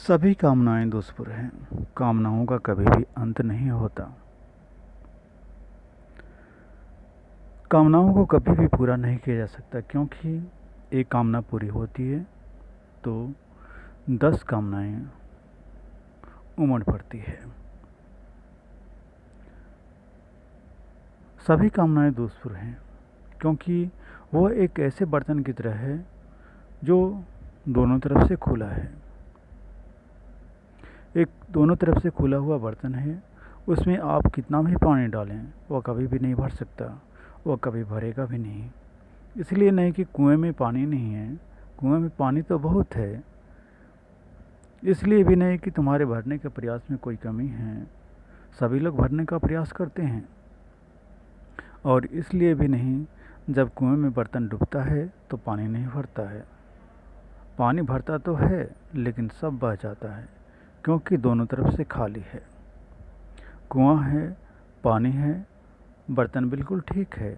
सभी कामनाएं दुष्पुर हैं। कामनाओं का कभी भी अंत नहीं होता। कामनाओं को कभी भी पूरा नहीं किया जा सकता, क्योंकि एक कामना पूरी होती है तो 10 कामनाएं उमड़ पड़ती है। सभी कामनाएं दुष्पुर हैं, क्योंकि वह एक ऐसे बर्तन की तरह है जो दोनों तरफ से खुला है। एक दोनों तरफ से खुला हुआ बर्तन है, उसमें आप कितना भी पानी डालें वह कभी भी नहीं भर सकता, वह कभी भरेगा भी नहीं। इसलिए नहीं कि कुएं में पानी नहीं है, कुएं में पानी तो बहुत है। इसलिए भी नहीं कि तुम्हारे भरने के प्रयास में कोई कमी है, सभी लोग भरने का प्रयास करते हैं। और इसलिए भी नहीं, जब कुएं में बर्तन डूबता है तो पानी नहीं भरता है। पानी भरता तो है लेकिन सब बह जाता है, क्योंकि दोनों तरफ से खाली है। कुआं है, पानी है, बर्तन बिल्कुल ठीक है।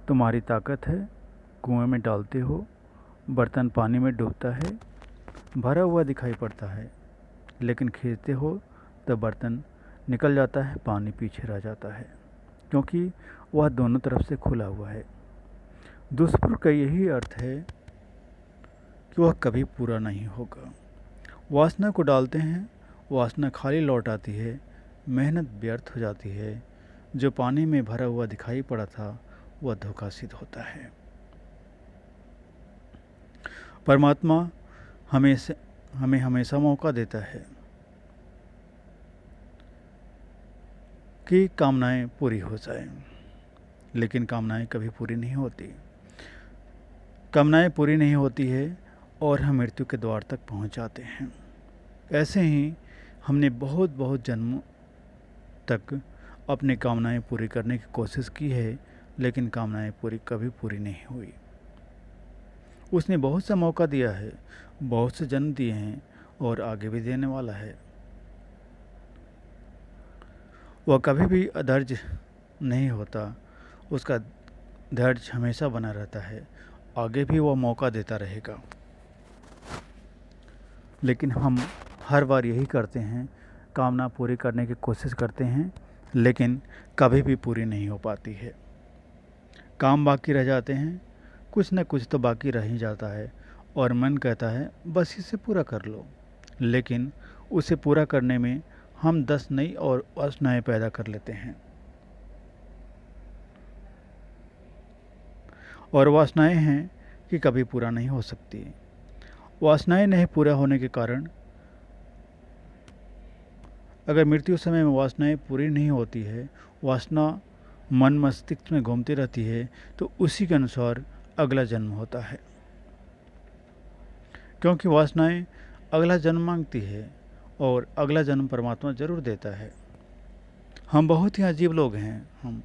तुम्हारी ताकत है, कुएं में डालते हो, बर्तन पानी में डूबता है, भरा हुआ दिखाई पड़ता है, लेकिन खींचते हो तो बर्तन निकल जाता है, पानी पीछे रह जाता है, क्योंकि वह दोनों तरफ से खुला हुआ है। दुष्पुर का यही अर्थ है कि वह कभी पूरा नहीं होगा। वासना को डालते हैं, वासना खाली लौट आती है, मेहनत व्यर्थ हो जाती है। जो पानी में भरा हुआ दिखाई पड़ा था वह धोखा सिद्ध होता है। परमात्मा हमें हमेशा मौका देता है कि कामनाएं पूरी हो जाएं, लेकिन कामनाएं कभी पूरी नहीं होती। कामनाएं पूरी नहीं होती है और हम मृत्यु के द्वार तक पहुंच जाते हैं। ऐसे ही हमने बहुत जन्मों तक अपनी कामनाएं पूरी करने की कोशिश की है, लेकिन कामनाएं कभी पूरी नहीं हुई। उसने बहुत सा मौका दिया है, बहुत से जन्म दिए हैं और आगे भी देने वाला है। वह कभी भी अधैर्य नहीं होता, उसका धैर्य हमेशा बना रहता है, आगे भी वह मौका देता रहेगा। लेकिन हम हर बार यही करते हैं, कामना पूरी करने की कोशिश करते हैं, लेकिन कभी भी पूरी नहीं हो पाती है। काम बाकी रह जाते हैं, कुछ न कुछ तो बाकी रह ही जाता है और मन कहता है बस इसे पूरा कर लो, लेकिन उसे पूरा करने में हम 10 नई और वासनाएं पैदा कर लेते हैं। और वासनाएं हैं कि कभी पूरा नहीं हो सकती। वासनाएं नहीं पूरा होने के कारण, अगर मृत्यु समय में वासनाएं पूरी नहीं होती है, वासना मन मस्तिष्क में घूमती रहती है, तो उसी के अनुसार अगला जन्म होता है। क्योंकि वासनाएं अगला जन्म मांगती है और अगला जन्म परमात्मा जरूर देता है। हम बहुत ही अजीब लोग हैं। हम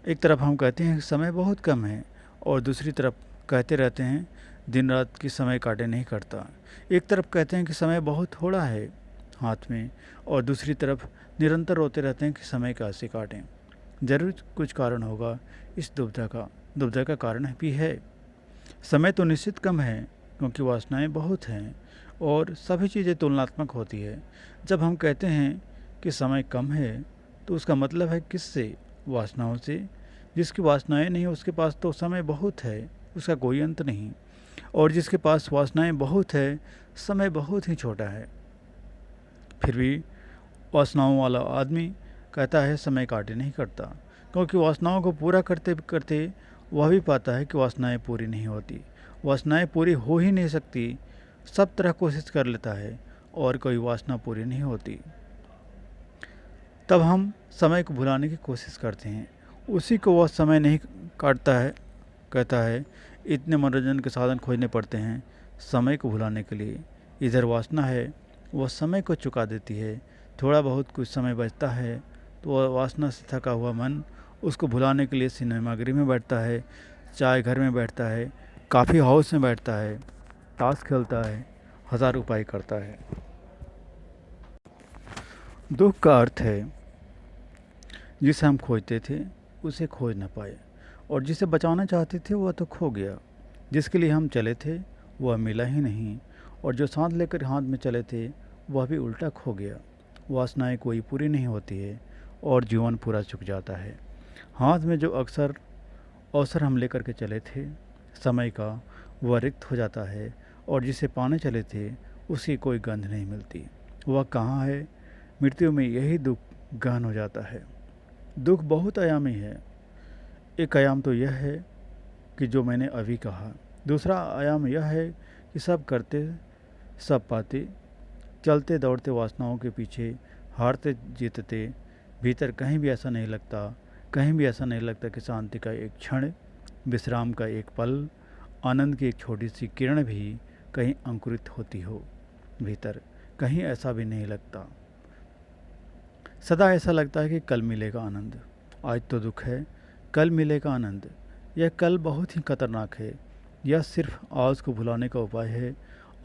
एक तरफ हम कहते हैं कि समय बहुत कम है, और दूसरी तरफ कहते रहते हैं दिन रात की समय काटे नहीं करता। एक तरफ कहते हैं कि समय बहुत थोड़ा है हाथ में, और दूसरी तरफ निरंतर रोते रहते हैं कि समय कैसे काटें। जरूर कुछ कारण होगा। इस दुविधा का कारण भी है। समय तो निश्चित कम है, क्योंकि वासनाएं बहुत हैं और सभी चीज़ें तुलनात्मक होती है। जब हम कहते हैं कि समय कम है, तो उसका मतलब है किससे? वासनाओं से। जिसकी वासनाएं नहीं उसके पास तो समय बहुत है, उसका कोई अंत नहीं। और जिसके पास वासनाएं बहुत है, समय बहुत ही छोटा है। फिर भी वासनाओं वाला आदमी कहता है समय काटे नहीं करता, क्योंकि वासनाओं को पूरा करते करते वह भी पाता है कि वासनाएं पूरी नहीं होती। वासनाएं पूरी हो ही नहीं सकती। सब तरह कोशिश कर लेता है और कोई वासना पूरी नहीं होती। तब हम समय को भुलाने की कोशिश करते हैं, उसी को वह समय नहीं काटता है। कहता है इतने मनोरंजन के साधन खोजने पड़ते हैं समय को भुलाने के लिए। इधर वासना है, वह समय को चुका देती है। थोड़ा बहुत कुछ समय बचता है तो वह वासना से थका हुआ मन उसको भुलाने के लिए सिनेमागृह में बैठता है, चाय घर में बैठता है, कॉफ़ी हाउस में बैठता है, ताश खेलता है, हज़ार उपाय करता है। दुख का अर्थ है जिसे हम खोजते थे उसे खोज न पाए, और जिसे बचाना चाहते थे वह तो खो गया। जिसके लिए हम चले थे वह मिला ही नहीं, और जो सांस लेकर हाथ में चले थे वह भी उल्टा खो गया। वासनाएं कोई पूरी नहीं होती है और जीवन पूरा चुक जाता है। हाथ में जो अवसर हम लेकर के चले थे समय का, वह रिक्त हो जाता है और जिसे पाने चले थे उसकी कोई गंध नहीं मिलती। वह कहाँ है? मृत्यु में यही दुख गहन हो जाता है। दुख बहुत आयामी है। एक आयाम तो यह है कि जो मैंने अभी कहा, दूसरा आयाम यह है कि सब करते सब पाते, चलते दौड़ते वासनाओं के पीछे, हारते जीतते, भीतर कहीं भी ऐसा नहीं लगता, कहीं भी ऐसा नहीं लगता कि शांति का एक क्षण, विश्राम का एक पल, आनंद की एक छोटी सी किरण भी कहीं अंकुरित होती हो भीतर, कहीं ऐसा भी नहीं लगता। सदा ऐसा लगता है कि कल मिलेगा आनंद। आज तो दुख है, कल मिलेगा आनंद। यह कल बहुत ही खतरनाक है। यह सिर्फ आज को भुलाने का उपाय है।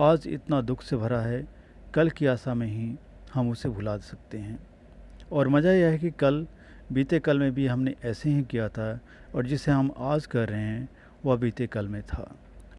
आज इतना दुख से भरा है, कल की आशा में ही हम उसे भुला सकते हैं। और मज़ा यह है कि बीते कल में भी हमने ऐसे ही किया था और जिसे हम आज कर रहे हैं वह बीते कल में था।